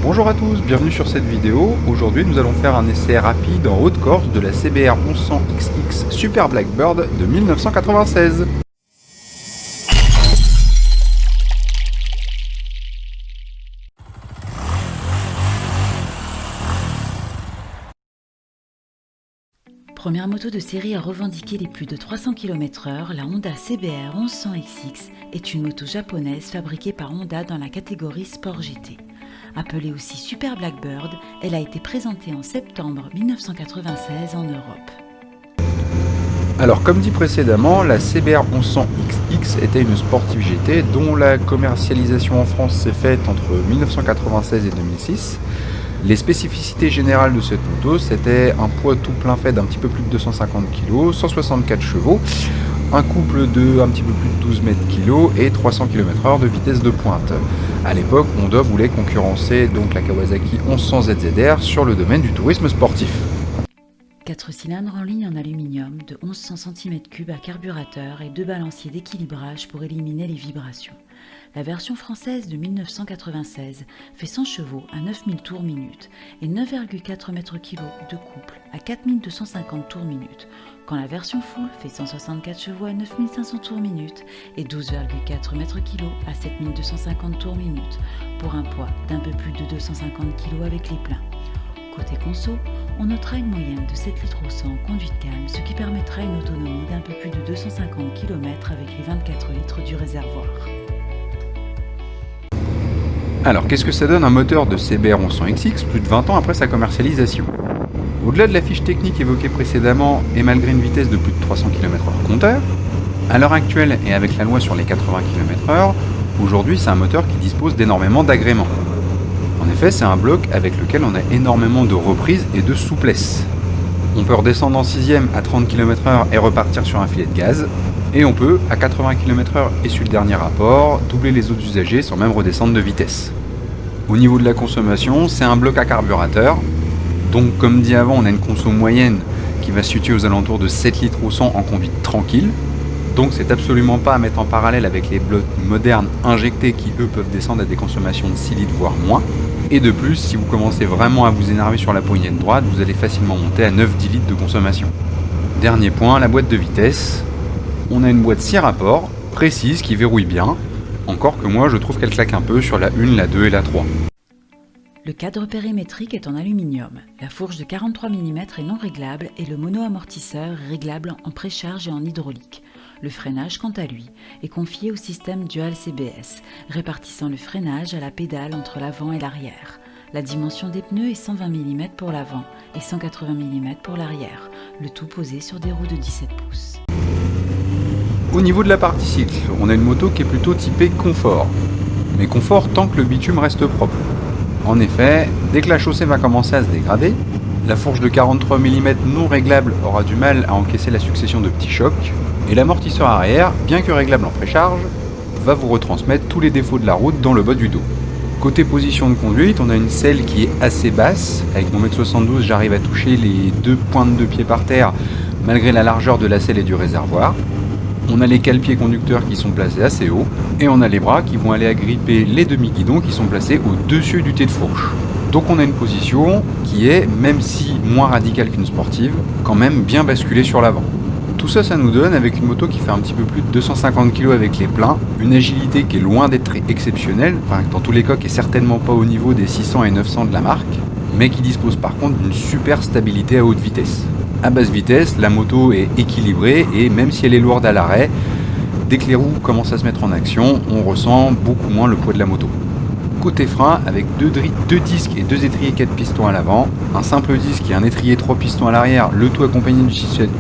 Bonjour à tous, bienvenue sur cette vidéo. Aujourd'hui nous allons faire un essai rapide en Haute-Corse de la CBR 1100XX Super Blackbird de 1996. Première moto de série à revendiquer les plus de 300 km/h, la Honda CBR 1100XX est une moto japonaise fabriquée par Honda dans la catégorie Sport GT. Appelée aussi Super Blackbird, elle a été présentée en septembre 1996 en Europe. Alors comme dit précédemment, la CBR 1100XX était une sportive GT dont la commercialisation en France s'est faite entre 1996 et 2006. Les spécificités générales de cette moto, c'était un poids tout plein fait d'un petit peu plus de 250 kg, 164 chevaux, un couple de un petit peu plus de 12 mètres kg et 300 km/h de vitesse de pointe. A l'époque, Honda voulait concurrencer donc la Kawasaki 1100 ZZR sur le domaine du tourisme sportif. 4 cylindres en ligne en aluminium de 1100 cm3 à carburateur et 2 balanciers d'équilibrage pour éliminer les vibrations. La version française de 1996 fait 100 chevaux à 9000 tours minute et 9,4 m/kg de couple à 4250 tours minute, quand la version full fait 164 chevaux à 9500 tours minute et 12,4 m/kg à 7250 tours minute, pour un poids d'un peu plus de 250 kg avec les pleins. Côté conso, on notera une moyenne de 7 litres au 100 en conduite calme, ce qui permettra une autonomie d'un peu plus de 250 km avec les 24 litres du réservoir. Alors qu'est-ce que ça donne un moteur de CBR 1100XX plus de 20 ans après sa commercialisation? Au-delà de la fiche technique évoquée précédemment et malgré une vitesse de plus de 300 km/h compteur, à l'heure actuelle et avec la loi sur les 80 km/h, aujourd'hui c'est un moteur qui dispose d'énormément d'agréments. En effet, c'est un bloc avec lequel on a énormément de reprise et de souplesse. On peut redescendre en 6ème à 30 km/h et repartir sur un filet de gaz. Et on peut, à 80 km/h et sur le dernier rapport, doubler les autres usagers sans même redescendre de vitesse. Au niveau de la consommation, c'est un bloc à carburateur. Donc comme dit avant, on a une conso moyenne qui va se situer aux alentours de 7 litres au 100 en conduite tranquille. Donc c'est absolument pas à mettre en parallèle avec les blocs modernes injectés qui eux peuvent descendre à des consommations de 6 litres voire moins. Et de plus, si vous commencez vraiment à vous énerver sur la poignée de droite, vous allez facilement monter à 9-10 litres de consommation. Dernier point, la boîte de vitesse. On a une boîte 6 rapports, précise, qui verrouille bien, encore que moi je trouve qu'elle claque un peu sur la 1, la 2 et la 3. Le cadre périmétrique est en aluminium, la fourche de 43 mm est non réglable et le mono-amortisseur est réglable en précharge et en hydraulique. Le freinage, quant à lui, est confié au système Dual CBS, répartissant le freinage à la pédale entre l'avant et l'arrière. La dimension des pneus est 120 mm pour l'avant et 180 mm pour l'arrière, le tout posé sur des roues de 17 pouces. Au niveau de la partie cycle, on a une moto qui est plutôt typée confort. Mais confort tant que le bitume reste propre. En effet, dès que la chaussée va commencer à se dégrader, la fourche de 43 mm non réglable aura du mal à encaisser la succession de petits chocs, et l'amortisseur arrière, bien que réglable en précharge, va vous retransmettre tous les défauts de la route dans le bas du dos. Côté position de conduite, on a une selle qui est assez basse. Avec mon 1m72, j'arrive à toucher les deux pointes de pied par terre, malgré la largeur de la selle et du réservoir. On a les cale-pieds conducteurs qui sont placés assez haut, et on a les bras qui vont aller agripper les demi-guidons qui sont placés au-dessus du T de fourche. Donc on a une position qui est, même si moins radicale qu'une sportive, quand même bien basculée sur l'avant. Tout ça, ça nous donne, avec une moto qui fait un petit peu plus de 250 kg avec les pleins, une agilité qui est loin d'être exceptionnelle, enfin dans tous les cas qui est certainement pas au niveau des 600 et 900 de la marque, mais qui dispose par contre d'une super stabilité à haute vitesse. À basse vitesse, la moto est équilibrée et même si elle est lourde à l'arrêt, dès que les roues commencent à se mettre en action, on ressent beaucoup moins le poids de la moto. Côté frein, avec deux disques et 2 étriers 4 pistons à l'avant, un simple disque et un étrier 3 pistons à l'arrière, le tout accompagné du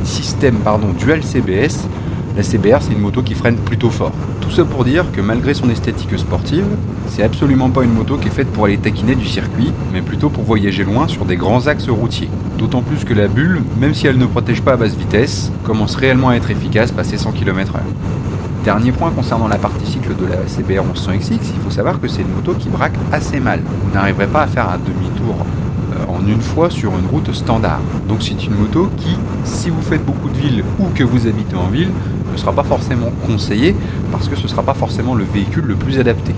système Dual CBS, la CBR c'est une moto qui freine plutôt fort. Tout ça pour dire que malgré son esthétique sportive, c'est absolument pas une moto qui est faite pour aller taquiner du circuit, mais plutôt pour voyager loin sur des grands axes routiers. D'autant plus que la bulle, même si elle ne protège pas à basse vitesse, commence réellement à être efficace passé 100 km/h. Dernier point concernant la partie cycle de la CBR 1100XX, il faut savoir que c'est une moto qui braque assez mal. Vous n'arriverez pas à faire un demi-tour en une fois sur une route standard. Donc c'est une moto qui, si vous faites beaucoup de villes ou que vous habitez en ville, ne sera pas forcément conseillée parce que ce ne sera pas forcément le véhicule le plus adapté.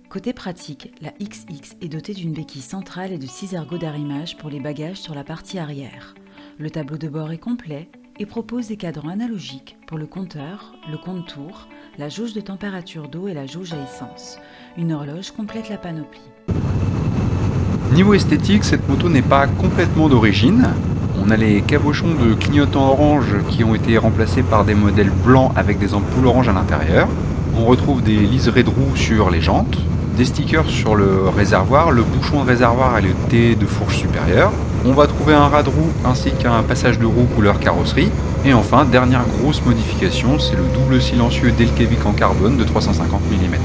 Côté pratique, la XX est dotée d'une béquille centrale et de 6 ergots d'arrimage pour les bagages sur la partie arrière. Le tableau de bord est complet et propose des cadrans analogiques pour le compteur, le compte-tours, la jauge de température d'eau et la jauge à essence. Une horloge complète la panoplie. Niveau esthétique, cette moto n'est pas complètement d'origine. On a les cabochons de clignotants orange qui ont été remplacés par des modèles blancs avec des ampoules orange à l'intérieur. On retrouve des liserés de roues sur les jantes, des stickers sur le réservoir, le bouchon de réservoir et le T de fourche supérieure. On va trouver un ras de roue ainsi qu'un passage de roue couleur carrosserie. Et enfin, dernière grosse modification, c'est le double silencieux Delkevic en carbone de 350 mm.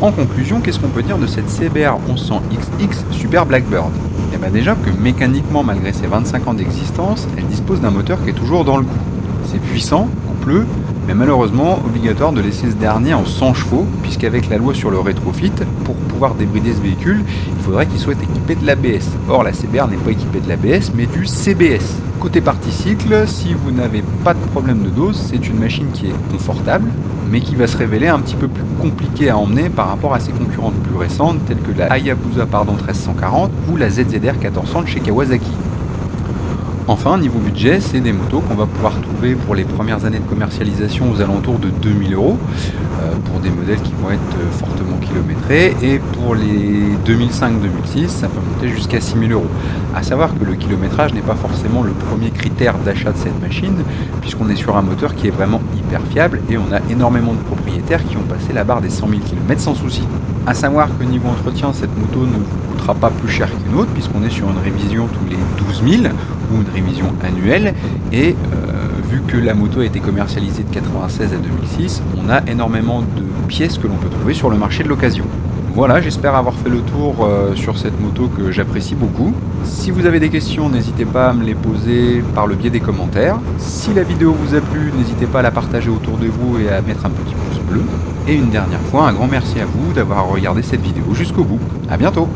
En conclusion, qu'est-ce qu'on peut dire de cette CBR 1100XX Super Blackbird? Eh bien déjà que mécaniquement, malgré ses 25 ans d'existence, elle dispose d'un moteur qui est toujours dans le coup. C'est puissant, coupleux, mais malheureusement obligatoire de laisser ce dernier en 100 chevaux, puisqu'avec la loi sur le rétrofit, pour pouvoir débrider ce véhicule, il faudrait qu'il soit équipé de l'ABS. Or la CBR n'est pas équipée de l'ABS, mais du CBS. Côté partie cycle, si vous n'avez pas de problème de dose, c'est une machine qui est confortable, mais qui va se révéler un petit peu plus compliquée à emmener par rapport à ses concurrentes plus récentes, telles que la Hayabusa 1340 ou la ZZR 1400 de chez Kawasaki. Enfin, niveau budget, c'est des motos qu'on va pouvoir trouver pour les premières années de commercialisation aux alentours de 2000 €, pour des modèles qui vont être fortement kilométrés, et pour les 2005-2006, ça peut monter jusqu'à 6000 €. A savoir que le kilométrage n'est pas forcément le premier critère d'achat de cette machine, puisqu'on est sur un moteur qui est vraiment hyper fiable, et on a énormément de propriétaires qui ont passé la barre des 100 000 km sans souci. A savoir que niveau entretien, cette moto ne vous coûtera pas plus cher qu'une autre, puisqu'on est sur une révision tous les 12 000, ou une révision annuelle, et vu que la moto a été commercialisée de 1996 à 2006, on a énormément de pièces que l'on peut trouver sur le marché de l'occasion. Voilà, j'espère avoir fait le tour sur cette moto que j'apprécie beaucoup. Si vous avez des questions, n'hésitez pas à me les poser par le biais des commentaires. Si la vidéo vous a plu, n'hésitez pas à la partager autour de vous et à mettre un petit pouce bleu. Et une dernière fois, un grand merci à vous d'avoir regardé cette vidéo jusqu'au bout. À bientôt!